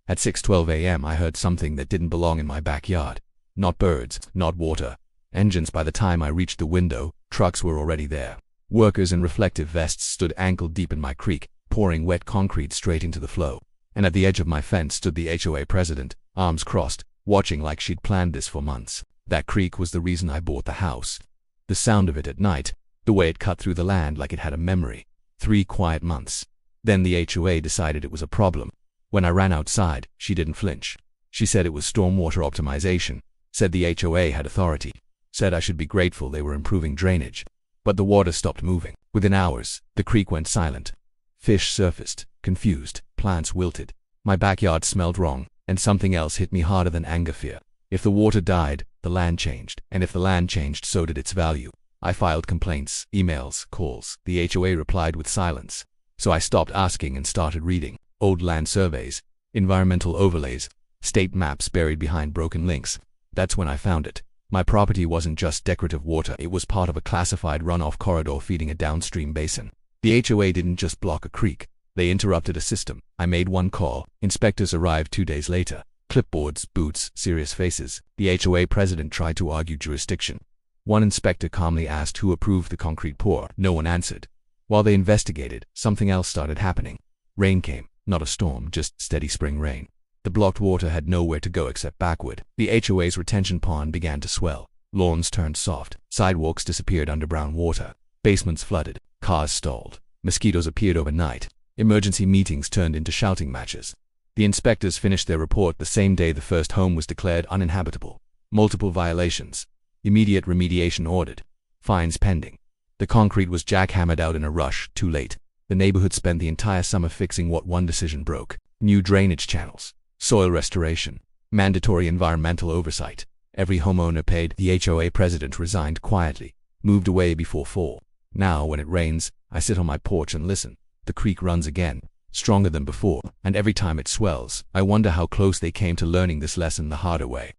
At 6:12 a.m. I heard something that didn't belong in my backyard. Not birds, not water. Engines. By the time I reached the window, trucks were already there. Workers in reflective vests stood ankle-deep in my creek, pouring wet concrete straight into the flow. And at the edge of my fence stood the HOA president, arms crossed, watching like she'd planned this for months. That creek was the reason I bought the house. The sound of it at night, the way it cut through the land like it had a memory. 3 quiet months. Then the HOA decided it was a problem. When I ran outside, she didn't flinch. She said it was stormwater optimization, said the HOA had authority, said I should be grateful they were improving drainage. But the water stopped moving. Within hours, the creek went silent. Fish surfaced, confused, plants wilted. My backyard smelled wrong, and something else hit me harder than anger. Fear. If the water died, the land changed, and if the land changed, so did its value. I filed complaints, emails, calls. The HOA replied with silence. So I stopped asking and started reading. Old land surveys, environmental overlays, state maps buried behind broken links. That's when I found it. My property wasn't just decorative water, it was part of a classified runoff corridor feeding a downstream basin. The HOA didn't just block a creek, they interrupted a system. I made one call. Inspectors arrived 2 days later. Clipboards, boots, serious faces. The HOA president tried to argue jurisdiction. One inspector calmly asked who approved the concrete pour. No one answered. While they investigated, something else started happening. Rain came, not a storm, just steady spring rain. The blocked water had nowhere to go except backward. The HOA's retention pond began to swell. Lawns turned soft. Sidewalks disappeared under brown water. Basements flooded. Cars stalled. Mosquitoes appeared overnight. Emergency meetings turned into shouting matches. The inspectors finished their report the same day the first home was declared uninhabitable. Multiple violations. Immediate remediation ordered. Fines pending. The concrete was jackhammered out in a rush, too late. The neighborhood spent the entire summer fixing what one decision broke. New drainage channels. Soil restoration. Mandatory environmental oversight. Every homeowner paid. The HOA president resigned quietly, moved away before fall. Now, when it rains, I sit on my porch and listen. The creek runs again, stronger than before, and every time it swells, I wonder how close they came to learning this lesson the harder way.